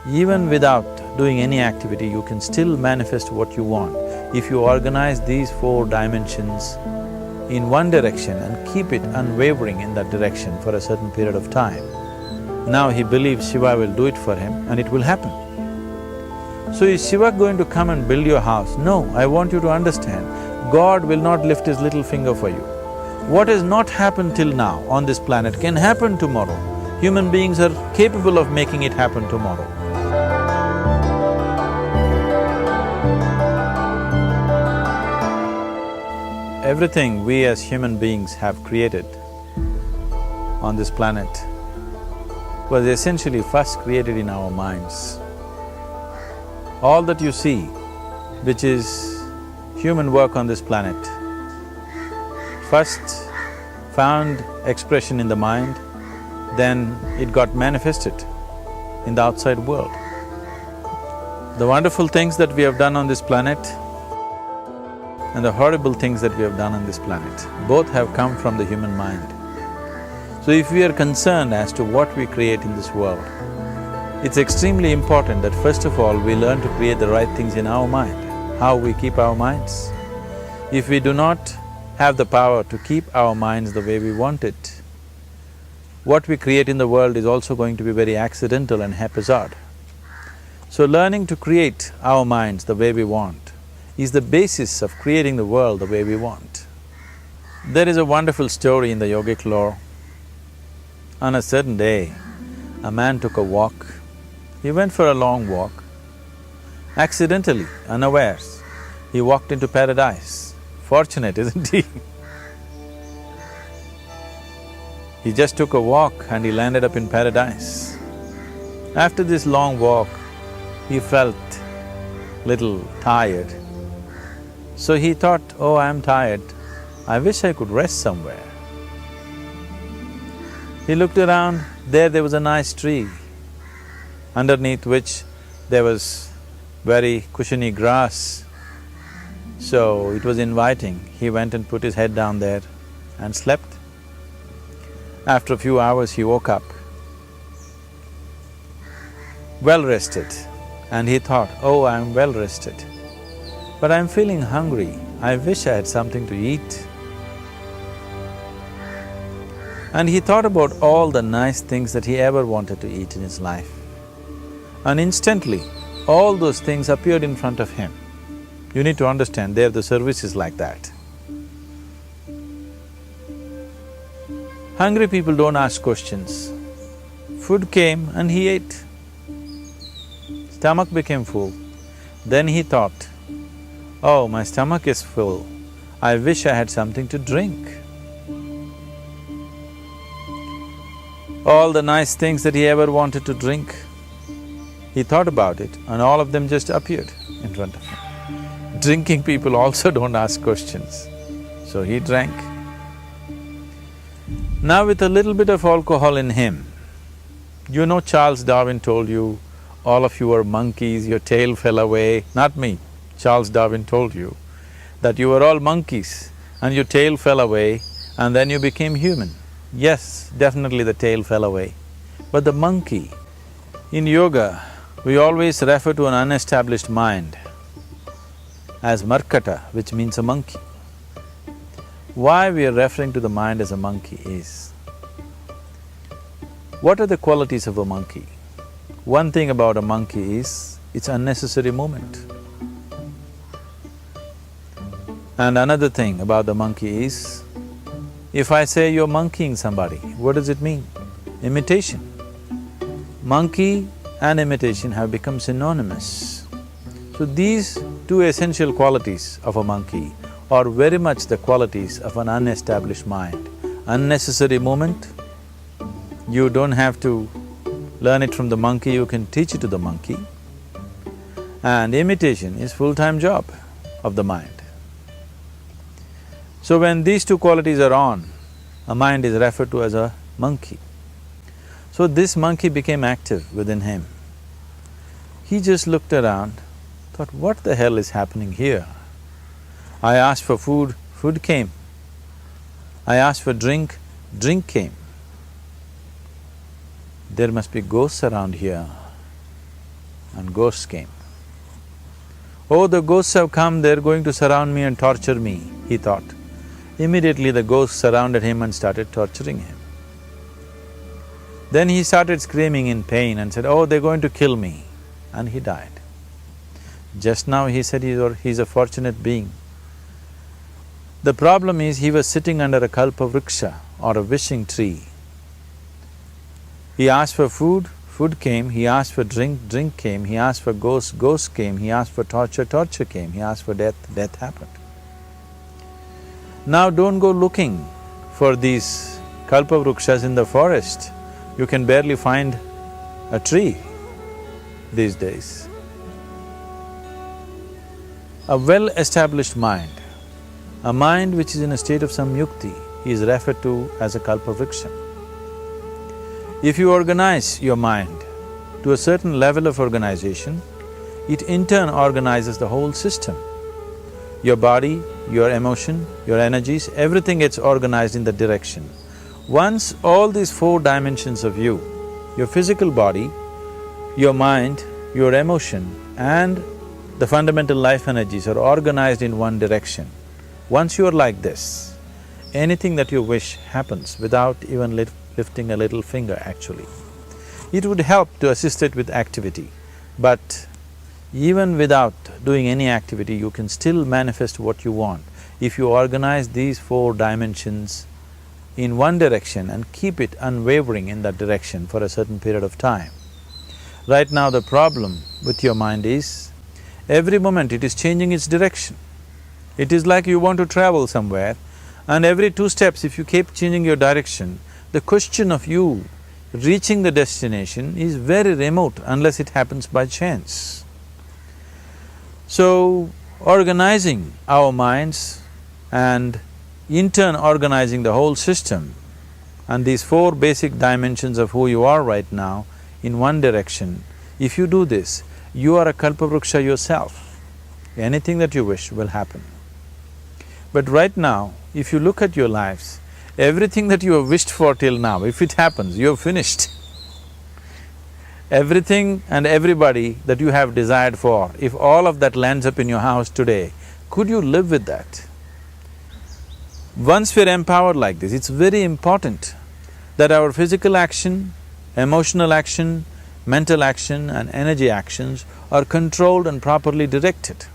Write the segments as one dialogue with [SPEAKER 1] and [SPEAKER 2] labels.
[SPEAKER 1] Even without doing any activity, you can still manifest what you want if you organize these 4 dimensions in one direction and keep it unwavering in that direction for a certain period of time. Now he believes Shiva will do it for him and it will happen. So is Shiva going to come and build your house? No, I want you to understand, God will not lift his little finger for you. What has not happened till now on this planet can happen tomorrow. Human beings are capable of making it happen tomorrow. Everything we as human beings have created on this planet was essentially first created in our minds. All that you see, which is human work on this planet, first found expression in the mind, then it got manifested in the outside world. The wonderful things that we have done on this planet and the horrible things that we have done on this planet, both have come from the human mind. So if we are concerned as to what we create in this world, it's extremely important that first of all we learn to create the right things in our mind. How we keep our minds? If we do not have the power to keep our minds the way we want it, what we create in the world is also going to be very accidental and haphazard. So learning to create our minds the way we want is the basis of creating the world the way we want. There is a wonderful story in the yogic lore. On a certain day, a man took a walk. He went for a long walk. Accidentally, unawares, he walked into paradise. Fortunate, isn't he? He just took a walk and he landed up in paradise. After this long walk, he felt little tired. So he thought, oh, I'm tired, I wish I could rest somewhere. He looked around, there was a nice tree, underneath which there was very cushiony grass. So it was inviting. He went and put his head down there and slept. After a few hours, he woke up, well rested, and he thought, oh, I'm well rested, but I'm feeling hungry, I wish I had something to eat. And he thought about all the nice things that he ever wanted to eat in his life. And instantly, all those things appeared in front of him. You need to understand, there the service is like that. Hungry people don't ask questions. Food came and he ate. Stomach became full. Then he thought, oh, my stomach is full, I wish I had something to drink. All the nice things that he ever wanted to drink, he thought about it and all of them just appeared in front of him. Drinking people also don't ask questions, so he drank. Now with a little bit of alcohol in him, you know Charles Darwin told you, all of you are monkeys, your tail fell away. Not me, Charles Darwin told you that you were all monkeys and your tail fell away and then you became human. Yes, definitely the tail fell away. But the monkey, in yoga, we always refer to an unestablished mind as markata, which means a monkey. Why we are referring to the mind as a monkey is, what are the qualities of a monkey? One thing about a monkey is, it's unnecessary movement. And another thing about the monkey is, if I say you're monkeying somebody, what does it mean? Imitation. Monkey and imitation have become synonymous. So these two essential qualities of a monkey are very much the qualities of an unestablished mind. Unnecessary movement, you don't have to learn it from the monkey, you can teach it to the monkey. And imitation is full-time job of the mind. So when these two qualities are on, a mind is referred to as a monkey. So this monkey became active within him. He just looked around, thought, what the hell is happening here? I asked for food, food came. I asked for drink, drink came. There must be ghosts around here. and ghosts came. Oh, the ghosts have come, they're going to surround me and torture me, he thought. Immediately the ghosts surrounded him and started torturing him. Then he started screaming in pain and said, oh, they're going to kill me, and he died. Just now he said he's a fortunate being. The problem is he was sitting under a kalpa vriksha or a wishing tree. He asked for food, food came, he asked for drink, drink came, he asked for ghost, ghost came, he asked for torture, torture came, he asked for death, death happened. Now don't go looking for these kalpa vrikshas in the forest. You can barely find a tree these days. A well-established mind, a mind which is in a state of samyukti, is referred to as a kalpa vriksha. If you organize your mind to a certain level of organization, it in turn organizes the whole system. Your body, your emotion, your energies, everything gets organized in that direction. Once all these four dimensions of you, your physical body, your mind, your emotion and the fundamental life energies are organized in one direction, once you are like this, anything that you wish happens without even lifting a little finger actually. It would help to assist it with activity, but even without doing any activity, you can still manifest what you want if you organize these four dimensions in one direction and keep it unwavering in that direction for a certain period of time. Right now the problem with your mind is, every moment it is changing its direction. It is like you want to travel somewhere and every 2 steps if you keep changing your direction, the question of you reaching the destination is very remote unless it happens by chance. So, organizing our minds and in turn organizing the whole system and these 4 basic dimensions of who you are right now in one direction, if you do this, you are a kalpavruksha yourself. Anything that you wish will happen. But right now, if you look at your lives, everything that you have wished for till now, if it happens, you have finished. Everything and everybody that you have desired for, if all of that lands up in your house today, could you live with that? Once we're empowered like this, it's very important that our physical action, emotional action, mental action and energy actions are controlled and properly directed.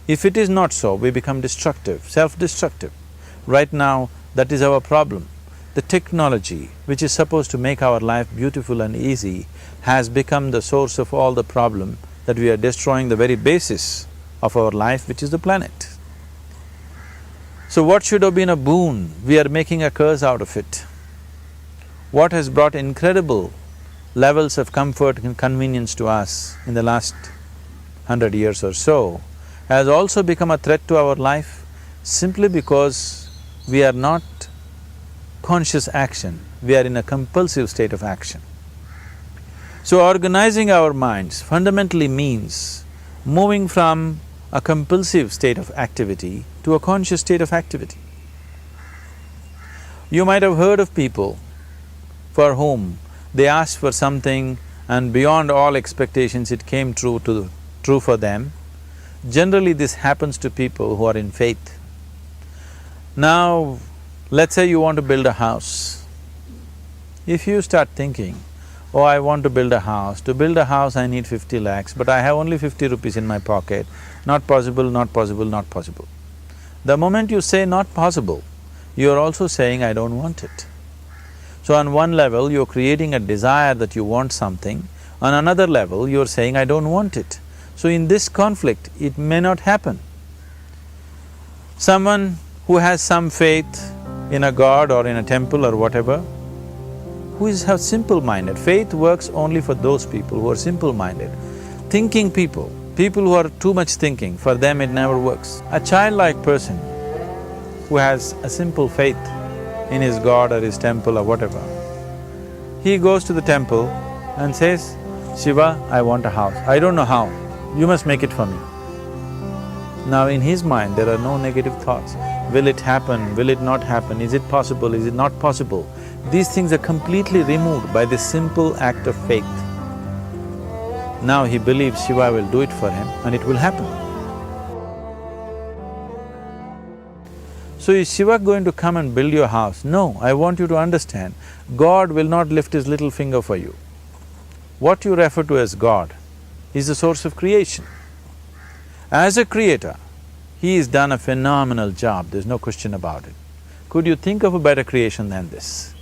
[SPEAKER 1] If it is not so, we become destructive, self-destructive. Right now, that is our problem. The technology, which is supposed to make our life beautiful and easy, has become the source of all the problem that we are destroying the very basis of our life, which is the planet. So what should have been a boon, we are making a curse out of it. What has brought incredible levels of comfort and convenience to us in the last 100 years or so has also become a threat to our life simply because we are not conscious action, we are in a compulsive state of action. So organizing our minds fundamentally means moving from a compulsive state of activity to a conscious state of activity. You might have heard of people for whom they asked for something and beyond all expectations it came true for them. Generally this happens to people who are in faith. Now, let's say you want to build a house. If you start thinking, oh, I want to build a house, to build a house I need 50 lakhs, but I have only 50 rupees in my pocket, not possible, not possible, not possible. The moment you say not possible, you're also saying I don't want it. So on one level, you're creating a desire that you want something, on another level, you're saying I don't want it. So in this conflict, it may not happen. Someone who has some faith in a god or in a temple or whatever, who is simple-minded, faith works only for those people who are simple-minded. Thinking people, people who are too much thinking, for them it never works. A childlike person who has a simple faith in his god or his temple or whatever, he goes to the temple and says, Shiva, I want a house. I don't know how, you must make it for me. Now in his mind there are no negative thoughts. Will it happen? Will it not happen? Is it possible? Is it not possible? These things are completely removed by this simple act of faith. Now he believes Shiva will do it for him and it will happen. So is Shiva going to come and build your house? No, I want you to understand, God will not lift his little finger for you. What you refer to as God is the source of creation. As a creator, he has done a phenomenal job, there's no question about it. Could you think of a better creation than this?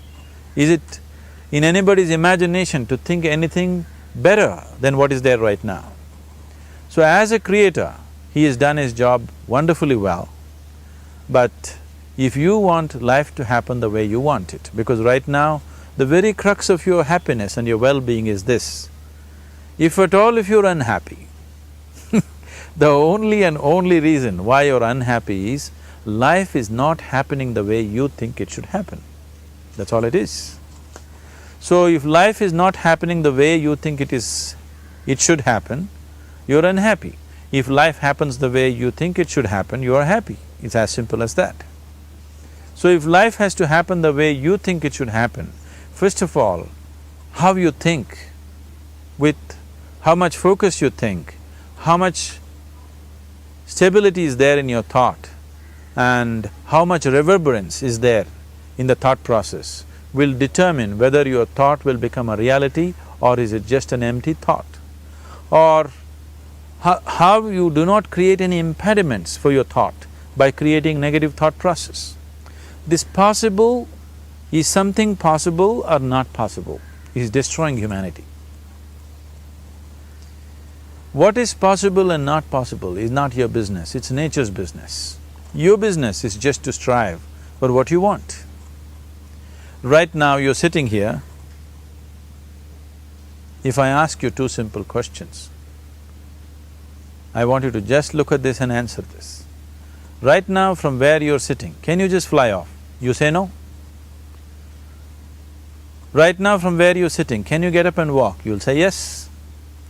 [SPEAKER 1] Is it in anybody's imagination to think anything better than what is there right now? So as a creator, he has done his job wonderfully well. But if you want life to happen the way you want it, because right now, the very crux of your happiness and your well-being is this. If at all if you're unhappy, the only and only reason why you're unhappy is life is not happening the way you think it should happen. That's all it is. So if life is not happening the way you think it should happen, you're unhappy. If life happens the way you think it should happen, you are happy. It's as simple as that. So if life has to happen the way you think it should happen, first of all, how you think, with how much focus you think, how much stability is there in your thought, and how much reverberance is there in the thought process will determine whether your thought will become a reality or is it just an empty thought. Or how you do not create any impediments for your thought by creating negative thought process. This possible is something possible or not possible, is destroying humanity. What is possible and not possible is not your business, it's nature's business. Your business is just to strive for what you want. Right now you're sitting here, if I ask you two simple questions, I want you to just look at this and answer this. Right now from where you're sitting, can you just fly off? You say no. Right now from where you're sitting, can you get up and walk? You'll say yes.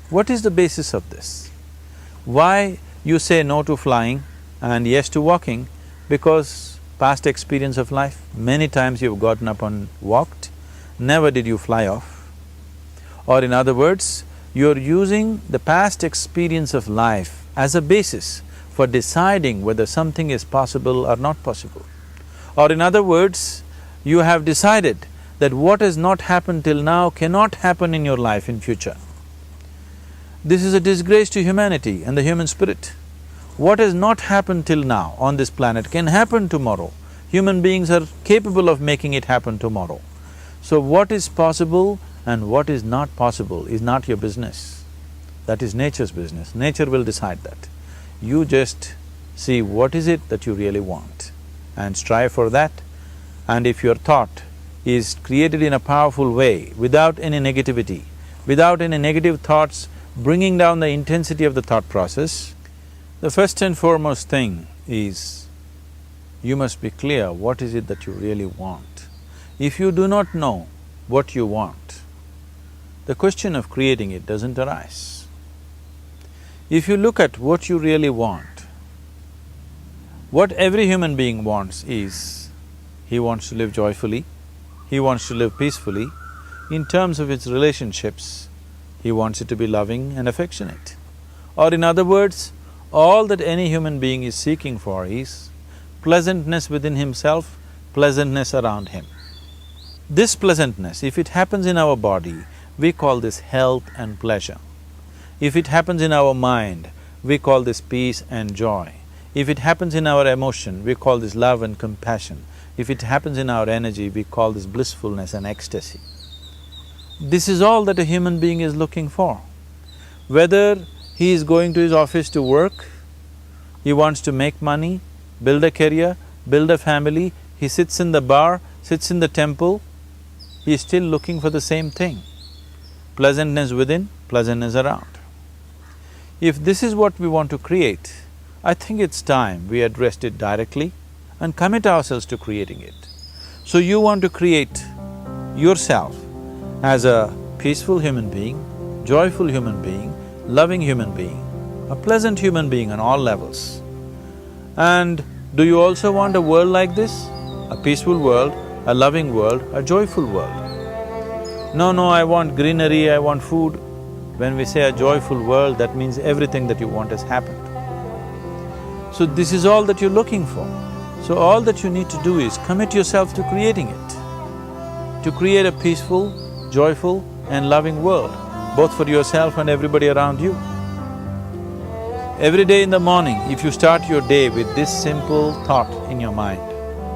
[SPEAKER 1] What is the basis of this? Why you say no to flying and yes to walking? Because past experience of life, many times you've gotten up and walked, never did you fly off. Or in other words, you're using the past experience of life as a basis for deciding whether something is possible or not possible. Or in other words, you have decided that what has not happened till now cannot happen in your life in future. This is a disgrace to humanity and the human spirit. What has not happened till now on this planet can happen tomorrow. Human beings are capable of making it happen tomorrow. So what is possible and what is not possible is not your business. That is nature's business. Nature will decide that. You just see what is it that you really want and strive for that. And if your thought is created in a powerful way, without any negativity, without any negative thoughts bringing down the intensity of the thought process, the first and foremost thing is you must be clear what is it that you really want. If you do not know what you want, the question of creating it doesn't arise. If you look at what you really want, what every human being wants is, he wants to live joyfully, he wants to live peacefully. In terms of its relationships, he wants it to be loving and affectionate. Or in other words, all that any human being is seeking for is pleasantness within himself, pleasantness around him. This pleasantness, if it happens in our body, we call this health and pleasure. If it happens in our mind, we call this peace and joy. If it happens in our emotion, we call this love and compassion. If it happens in our energy, we call this blissfulness and ecstasy. This is all that a human being is looking for. Whether he is going to his office to work, he wants to make money, build a career, build a family, he sits in the bar, sits in the temple, he is still looking for the same thing. Pleasantness within, pleasantness around. If this is what we want to create, I think it's time we addressed it directly and commit ourselves to creating it. So you want to create yourself as a peaceful human being, joyful human being, loving human being, a pleasant human being on all levels. And do you also want a world like this? A peaceful world, a loving world, a joyful world? No, I want greenery, I want food. When we say a joyful world, that means everything that you want has happened. So this is all that you're looking for. So all that you need to do is commit yourself to creating it, to create a peaceful, joyful and loving world, both for yourself and everybody around you. Every day in the morning, if you start your day with this simple thought in your mind,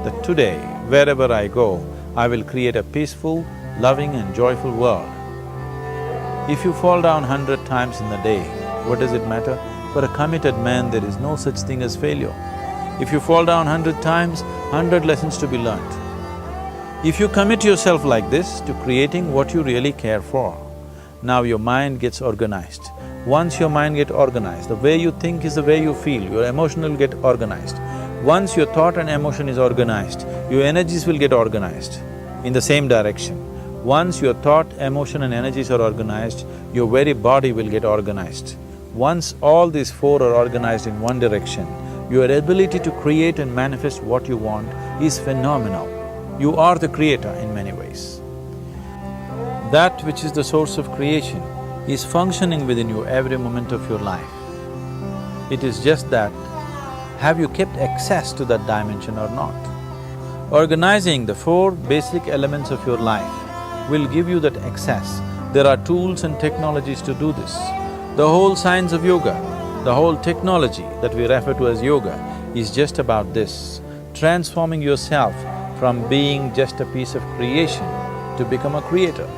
[SPEAKER 1] that today, wherever I go, I will create a peaceful, loving and joyful world. If you fall down 100 times in the day, what does it matter? For a committed man, there is no such thing as failure. If you fall down 100 times, 100 lessons to be learnt. If you commit yourself like this to creating what you really care for, now your mind gets organized. Once your mind gets organized, the way you think is the way you feel, your emotion will get organized. Once your thought and emotion is organized, your energies will get organized in the same direction. Once your thought, emotion and energies are organized, your very body will get organized. Once all these four are organized in one direction, your ability to create and manifest what you want is phenomenal. You are the creator in many ways. That which is the source of creation is functioning within you every moment of your life. It is just that, have you kept access to that dimension or not? Organizing the four basic elements of your life will give you that access. There are tools and technologies to do this. The whole science of yoga, the whole technology that we refer to as yoga is just about this, transforming yourself from being just a piece of creation to become a creator.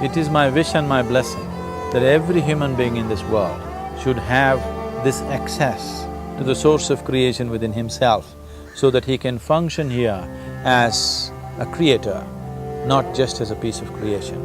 [SPEAKER 1] It is my wish and my blessing that every human being in this world should have this access to the source of creation within himself so that he can function here as a creator, not just as a piece of creation.